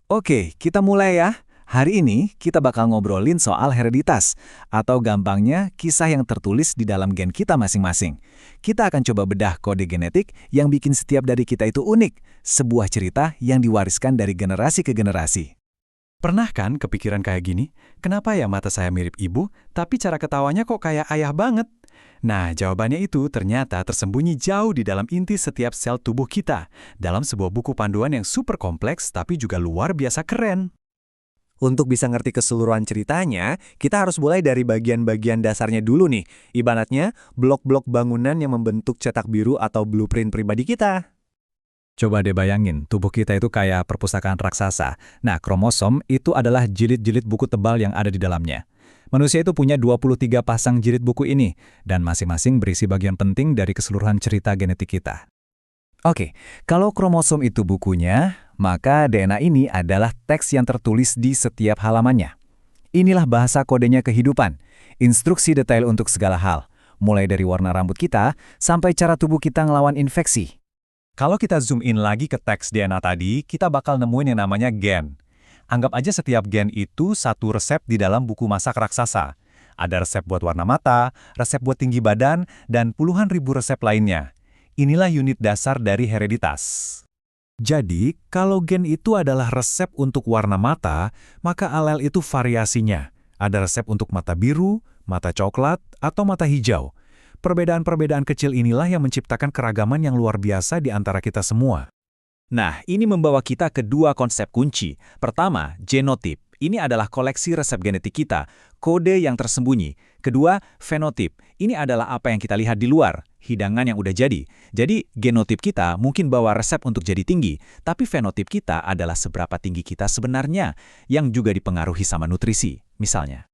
Oke, kita mulai ya. Hari ini kita bakal ngobrolin soal hereditas, atau gampangnya kisah yang tertulis di dalam gen kita masing-masing. Kita akan coba bedah kode genetik yang bikin setiap dari kita itu unik, sebuah cerita yang diwariskan dari generasi ke generasi. Pernah kan kepikiran kayak gini? Kenapa ya mata saya mirip ibu, tapi cara ketawanya kok kayak ayah banget? Nah, jawabannya itu ternyata tersembunyi jauh di dalam inti setiap sel tubuh kita, dalam sebuah buku panduan yang super kompleks tapi juga luar biasa keren. Untuk bisa ngerti keseluruhan ceritanya, kita harus mulai dari bagian-bagian dasarnya dulu nih. Ibaratnya, blok-blok bangunan yang membentuk cetak biru atau blueprint pribadi kita. Coba deh bayangin, tubuh kita itu kayak perpustakaan raksasa. Nah, kromosom itu adalah jilid-jilid buku tebal yang ada di dalamnya. Manusia itu punya 23 pasang jilid buku ini, dan masing-masing berisi bagian penting dari keseluruhan cerita genetik kita. Oke, kalau kromosom itu bukunya, maka DNA ini adalah teks yang tertulis di setiap halamannya. Inilah bahasa kodenya kehidupan, instruksi detail untuk segala hal, mulai dari warna rambut kita sampai cara tubuh kita ngelawan infeksi. Kalau kita zoom in lagi ke teks DNA tadi, kita bakal nemuin yang namanya gen. Anggap aja setiap gen itu satu resep di dalam buku masak raksasa. Ada resep buat warna mata, resep buat tinggi badan, dan puluhan ribu resep lainnya. Inilah unit dasar dari hereditas. Jadi, kalau gen itu adalah resep untuk warna mata, maka alel itu variasinya. Ada resep untuk mata biru, mata coklat, atau mata hijau. Perbedaan-perbedaan kecil inilah yang menciptakan keragaman yang luar biasa di antara kita semua. Nah, ini membawa kita ke dua konsep kunci. Pertama, genotip. Ini adalah koleksi resep genetik kita, kode yang tersembunyi. Kedua, fenotip. Ini adalah apa yang kita lihat di luar, hidangan yang udah jadi. Jadi, genotip kita mungkin bawa resep untuk jadi tinggi, tapi fenotip kita adalah seberapa tinggi kita sebenarnya, yang juga dipengaruhi sama nutrisi, misalnya.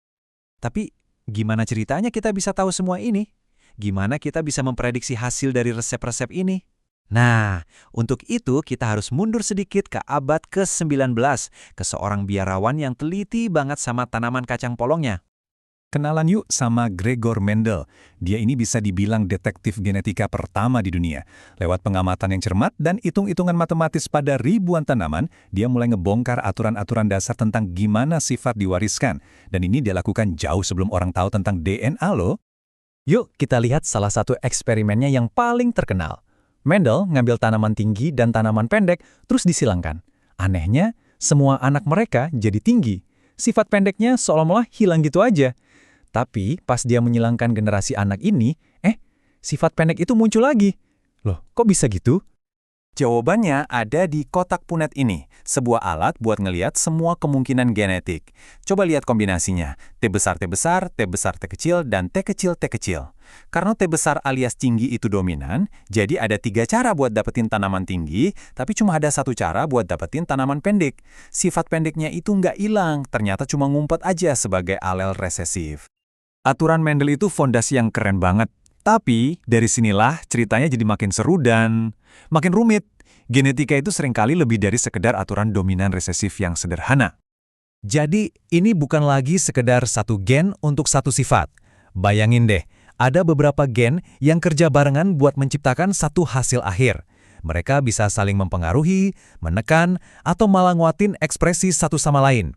Tapi, gimana ceritanya kita bisa tahu semua ini? Gimana kita bisa memprediksi hasil dari resep-resep ini? Nah, untuk itu kita harus mundur sedikit ke abad ke-19, ke seorang biarawan yang teliti banget sama tanaman kacang polongnya. Kenalan yuk sama Gregor Mendel. Dia ini bisa dibilang detektif genetika pertama di dunia. Lewat pengamatan yang cermat dan hitung-hitungan matematis pada ribuan tanaman, dia mulai ngebongkar aturan-aturan dasar tentang gimana sifat diwariskan. Dan ini dia lakukan jauh sebelum orang tahu tentang DNA loh. Yuk kita lihat salah satu eksperimennya yang paling terkenal. Mendel ngambil tanaman tinggi dan tanaman pendek, terus disilangkan. Anehnya, semua anak mereka jadi tinggi. Sifat pendeknya seolah-olah hilang gitu aja. Tapi pas dia menyilangkan generasi anak ini, sifat pendek itu muncul lagi. Loh, kok bisa gitu? Jawabannya ada di kotak punet ini, sebuah alat buat ngeliat semua kemungkinan genetik. Coba lihat kombinasinya, T besar, T besar, T besar, T kecil, dan T kecil, T kecil. Karena T besar alias tinggi itu dominan, jadi ada 3 cara buat dapetin tanaman tinggi, tapi cuma ada 1 cara buat dapetin tanaman pendek. Sifat pendeknya itu nggak hilang, ternyata cuma ngumpet aja sebagai alel resesif. Aturan Mendel itu fondasi yang keren banget. Tapi, dari sinilah ceritanya jadi makin seru dan makin rumit. Genetika itu seringkali lebih dari sekedar aturan dominan resesif yang sederhana. Jadi, ini bukan lagi sekedar satu gen untuk satu sifat. Bayangin deh, ada beberapa gen yang kerja barengan buat menciptakan satu hasil akhir. Mereka bisa saling mempengaruhi, menekan, atau malah nguatin ekspresi satu sama lain.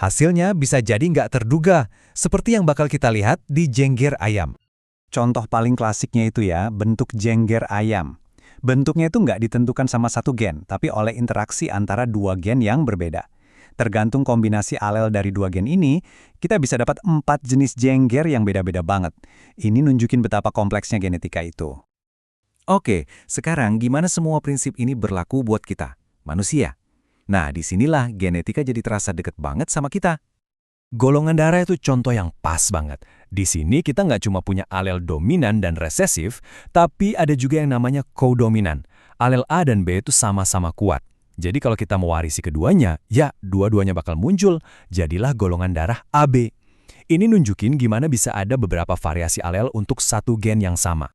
Hasilnya bisa jadi nggak terduga, seperti yang bakal kita lihat di jengger ayam. Contoh paling klasiknya itu ya, bentuk jengger ayam. Bentuknya itu nggak ditentukan sama satu gen, tapi oleh interaksi antara 2 gen yang berbeda. Tergantung kombinasi alel dari 2 gen ini, kita bisa dapat 4 jenis jengger yang beda-beda banget. Ini nunjukin betapa kompleksnya genetika itu. Oke, sekarang gimana semua prinsip ini berlaku buat kita, manusia? Nah, disinilah genetika jadi terasa deket banget sama kita. Golongan darah itu contoh yang pas banget. Di sini kita nggak cuma punya alel dominan dan resesif, tapi ada juga yang namanya kodominan. Alel A dan B itu sama-sama kuat. Jadi kalau kita mewarisi keduanya, ya dua-duanya bakal muncul. Jadilah golongan darah AB. Ini nunjukin gimana bisa ada beberapa variasi alel untuk satu gen yang sama.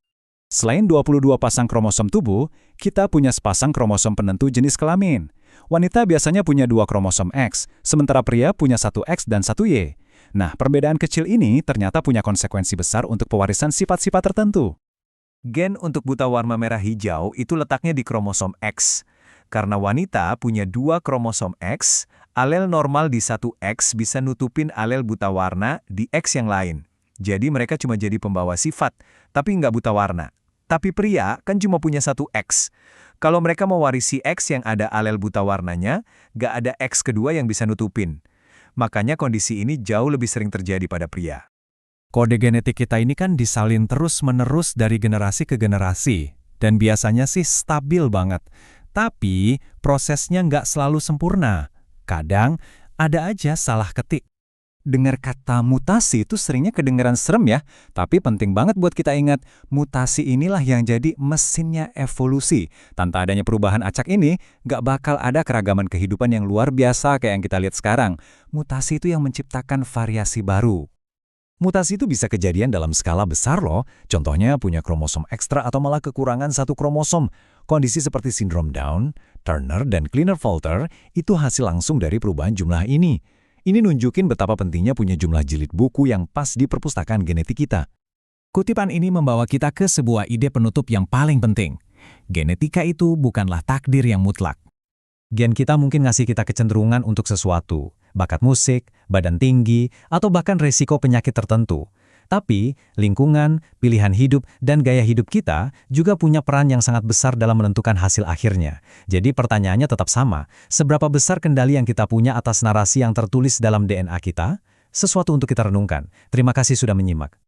Selain 22 pasang kromosom tubuh, kita punya sepasang kromosom penentu jenis kelamin. Wanita biasanya punya 2 kromosom X, sementara pria punya 1 X dan 1 Y. Nah, perbedaan kecil ini ternyata punya konsekuensi besar untuk pewarisan sifat-sifat tertentu. Gen untuk buta warna merah hijau itu letaknya di kromosom X. Karena wanita punya 2 kromosom X, alel normal di satu X bisa nutupin alel buta warna di X yang lain. Jadi mereka cuma jadi pembawa sifat, tapi nggak buta warna. Tapi pria kan cuma punya satu X. Kalau mereka mewarisi X yang ada alel buta warnanya, nggak ada X kedua yang bisa nutupin. Makanya kondisi ini jauh lebih sering terjadi pada pria. Kode genetik kita ini kan disalin terus-menerus dari generasi ke generasi, dan biasanya sih stabil banget. Tapi prosesnya nggak selalu sempurna. Kadang ada aja salah ketik. Dengar kata mutasi itu seringnya kedengaran serem ya, tapi penting banget buat kita ingat, mutasi inilah yang jadi mesinnya evolusi. Tanpa adanya perubahan acak ini, nggak bakal ada keragaman kehidupan yang luar biasa kayak yang kita lihat sekarang. Mutasi itu yang menciptakan variasi baru. Mutasi itu bisa kejadian dalam skala besar loh, contohnya punya kromosom ekstra atau malah kekurangan satu kromosom. Kondisi seperti sindrom Down, Turner, dan Klinefelter itu hasil langsung dari perubahan jumlah ini. Ini nunjukin betapa pentingnya punya jumlah jilid buku yang pas di perpustakaan genetik kita. Kutipan ini membawa kita ke sebuah ide penutup yang paling penting. Genetika itu bukanlah takdir yang mutlak. Gen kita mungkin ngasih kita kecenderungan untuk sesuatu, bakat musik, badan tinggi, atau bahkan resiko penyakit tertentu. Tapi, lingkungan, pilihan hidup, dan gaya hidup kita juga punya peran yang sangat besar dalam menentukan hasil akhirnya. Jadi pertanyaannya tetap sama, seberapa besar kendali yang kita punya atas narasi yang tertulis dalam DNA kita? Sesuatu untuk kita renungkan. Terima kasih sudah menyimak.